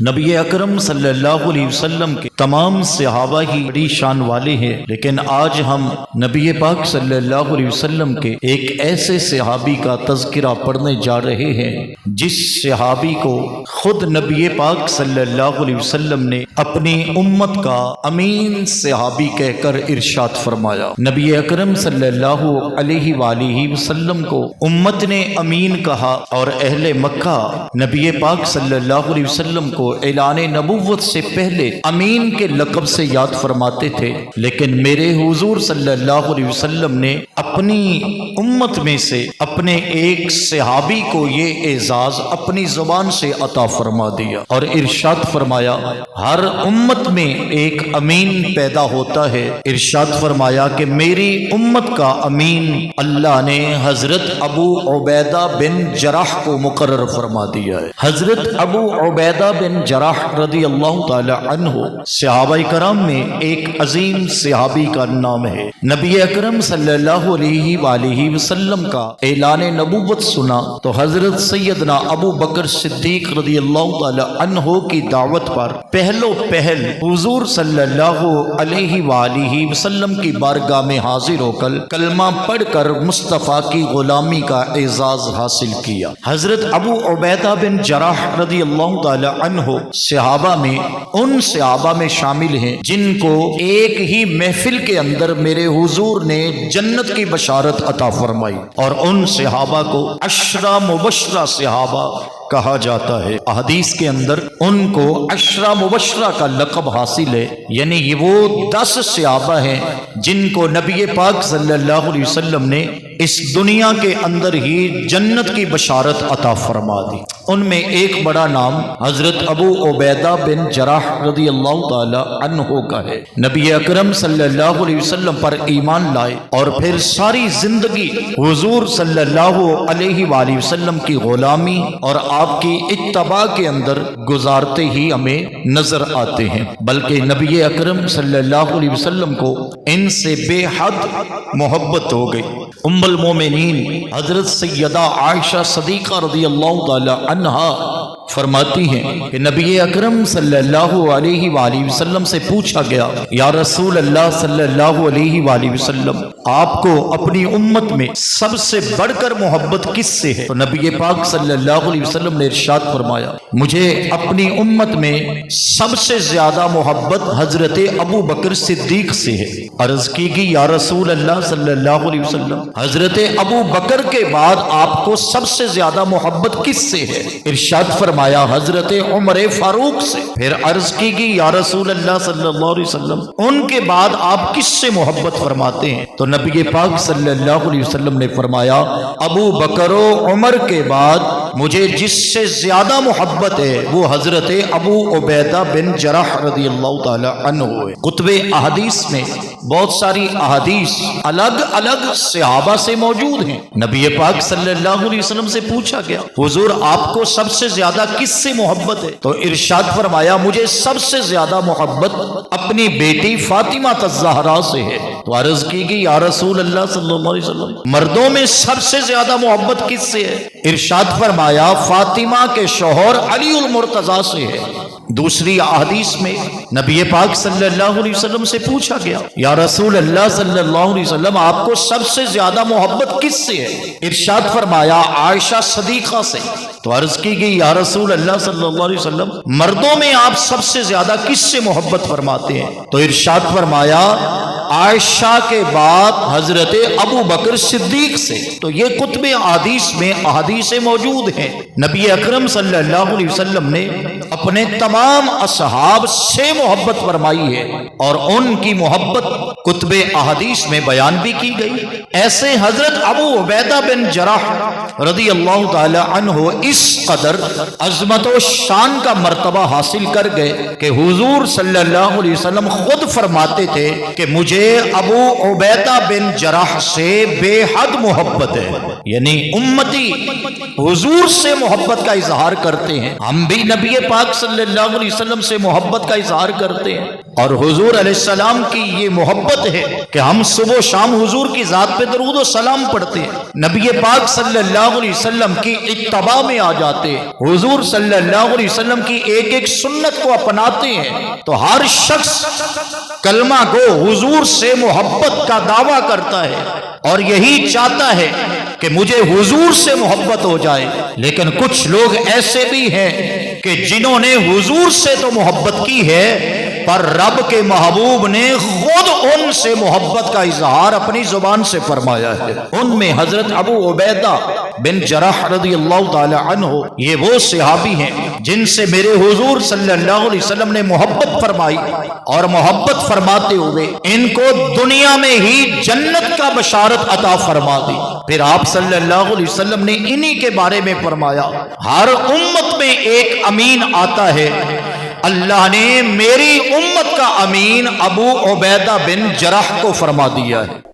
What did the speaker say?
نبی اکرم صلی اللہ علیہ وسلم کے تمام صحابہ ہی بڑی شان والے ہیں، لیکن آج ہم نبی پاک صلی اللہ علیہ وسلم کے ایک ایسے صحابی کا تذکرہ پڑھنے جا رہے ہیں جس صحابی کو خود نبی پاک صلی اللہ علیہ وسلم نے اپنی امت کا امین صحابی کہہ کر ارشاد فرمایا۔ نبی اکرم صلی اللہ علیہ وآلہ وسلم کو امت نے امین کہا اور اہل مکہ نبی پاک صلی اللہ علیہ وسلم کو اعلان نبوت سے پہلے امین کے لقب سے یاد فرماتے تھے، لیکن میرے حضور صلی اللہ علیہ وسلم نے اپنی امت میں سے اپنے ایک صحابی کو یہ اعزاز اپنی زبان سے عطا فرما دیا اور ارشاد فرمایا ہر امت میں ایک امین پیدا ہوتا ہے۔ ارشاد فرمایا کہ میری امت کا امین اللہ نے حضرت ابو عبیدہ بن جراح کو مقرر فرما دیا ہے۔ حضرت ابو عبیدہ بن جراح رضی اللہ تعالی عنہ صحابہ کرام میں ایک عظیم صحابی کا نام ہے۔ نبی اکرم صلی اللہ علیہ وآلہ وسلم کا اعلان نبوت سنا تو حضرت سیدنا ابو بکر صدیق رضی اللہ تعالی عنہ کی دعوت پر پہلو پہل حضور صلی اللہ علیہ وآلہ وسلم کی بارگاہ میں حاضر ہو کر کلمہ پڑھ کر مصطفیٰ کی غلامی کا اعزاز حاصل کیا۔ حضرت ابو عبیدہ بن جراح رضی اللہ تعالی عنہ صحابہ میں ان صحابہ میں شامل ہیں جن کو ایک ہی محفل کے اندر میرے حضور نے جنت کی بشارت عطا فرمائی، اور ان صحابہ کو عشرہ مبشرہ صحابہ کہا جاتا ہے۔ احادیث کے اندر ان کو عشرہ مبشرہ کا لقب حاصل ہے، یعنی یہ وہ 10 صحابہ ہیں جن کو نبی پاک صلی اللہ علیہ وسلم نے اس دنیا کے اندر ہی جنت کی بشارت عطا فرما دی۔ ان میں ایک بڑا نام حضرت ابو عبیدہ بن جراح رضی اللہ تعالی عنہ کا ہے۔ نبی اکرم صلی اللہ علیہ وسلم پر ایمان لائے اور پھر ساری زندگی حضور صلی اللہ علیہ وآلہ وسلم کی غلامی اور آپ کی اتباع کے اندر گزارتے ہی ہمیں نظر آتے ہیں، بلکہ نبی اکرم صلی اللہ علیہ وسلم کو ان سے بے حد محبت ہو گئی۔ ام المومنین حضرت سیدہ عائشہ صدیقہ رضی اللہ تعالی عنہا فرماتی ہیں کہ نبی اکرم صلی اللہ علیہ وآلہ وسلم سے پوچھا گیا، یا رسول اللہ صلی اللہ علیہ وآلہ وسلم، آپ کو اپنی امت میں سب سے بڑھ کر محبت کس سے ہے؟ تو نبی پاک صلی اللہ علیہ وسلم نے ارشاد فرمایا مجھے اپنی امت میں سب سے زیادہ محبت حضرت ابو بکر صدیق سے ہے۔ عرض کی گئی یا رسول اللہ صلی اللہ علیہ وسلم، حضرت ابو بکر کے بعد آپ کو سب سے زیادہ محبت کس سے ہے؟ ارشاد فرمایا حضرت عمر فاروق سے۔ پھر عرض کی گئی یا رسول اللہ صلی اللہ علیہ وسلم، ان کے بعد آپ کس سے محبت فرماتے ہیں؟ تو نبی پاک صلی اللہ علیہ وسلم نے فرمایا ابو بکر و عمر کے بعد مجھے جس سے زیادہ محبت ہے وہ حضرت ابو عبیدہ بن جراح رضی اللہ تعالی عنہ ہے۔ کتب احادیث میں بہت ساری احادیث الگ الگ صحابہ سے موجود ہیں۔ نبی پاک صلی اللہ علیہ وسلم سے پوچھا گیا حضور آپ کو سب سے زیادہ کس سے محبت ہے؟ تو ارشاد فرمایا مجھے سب سے زیادہ محبت اپنی بیٹی فاطمہ الزہرا سے ہے۔ تو عرض کی گئی یا رسول اللہ صلی اللہ علیہ وسلم، مردوں میں سب سے زیادہ محبت کس سے ہے؟ ارشاد فرمایا فاطمہ کے شوہر علی المرتضیٰ سے ہے۔ دوسری احادیث میں نبی پاک صلی اللہ علیہ وسلم سے پوچھا گیا یا رسول اللہ صلی اللہ علیہ وسلم آپ کو سب سے زیادہ محبت کس سے ہے؟ ارشاد فرمایا عائشہ صدیقہ سے۔ تو عرض کی گئی یا رسول اللہ صلی اللہ علیہ وسلم، مردوں میں آپ سب سے زیادہ کس سے محبت فرماتے ہیں؟ تو ارشاد فرمایا عائشہ کے بعد حضرت ابو بکر صدیق سے۔ تو یہ کتب احادیث میں احادیث موجود ہیں۔ نبی اکرم صلی اللہ علیہ وسلم نے اپنے تمام اصحاب سے محبت فرمائی ہے اور ان کی محبت کتب احادیث میں بیان بھی کی گئی۔ ایسے حضرت ابو عبیدہ بن جراح رضی اللہ تعالی عنہ اس قدر عظمت و شان کا مرتبہ حاصل کر گئے کہ حضور صلی اللہ علیہ وسلم خود فرماتے تھے کہ مجھے ابو عبیدہ بن جراح سے بے حد محبت ہے، یعنی امتی حضور سے محبت کا اظہار کرتے ہیں، ہم بھی نبی پاک صلی اللہ علیہ وسلم سے محبت کا اظہار کرتے ہیں۔ اور حضور علیہ السلام کی یہ محبت ہے کہ ہم صبح و شام حضور کی ذات پہ درود و سلام پڑھتے ہیں، نبی پاک صلی اللہ علیہ وسلم کی اتباع میں آ جاتے ہیں، حضور صلی اللہ علیہ وسلم کی ایک ایک سنت کو اپناتے ہیں، تو ہر شخص کلمہ گو حضور سے محبت کا دعویٰ کرتا ہے اور یہی چاہتا ہے کہ مجھے حضور سے محبت ہو جائے۔ لیکن کچھ لوگ ایسے بھی ہیں کہ جنہوں نے حضور سے تو محبت کی ہے پر رب کے محبوب نے خود ان سے محبت کا اظہار اپنی زبان سے فرمایا ہے۔ ان میں حضرت ابو عبیدہ بن جراح رضی اللہ تعالی عنہ، یہ وہ صحابی ہیں جن سے میرے حضور صلی اللہ علیہ وسلم نے محبت فرمائی، اور محبت فرماتے ہوئے ان کو دنیا میں ہی جنت کا بشارت عطا فرما دی۔ پھر آپ صلی اللہ علیہ وسلم نے انہی کے بارے میں فرمایا، ہر امت میں ایک امین آتا ہے، اللہ نے میری امت کا امین ابو عبیدہ بن جراح کو فرما دیا ہے۔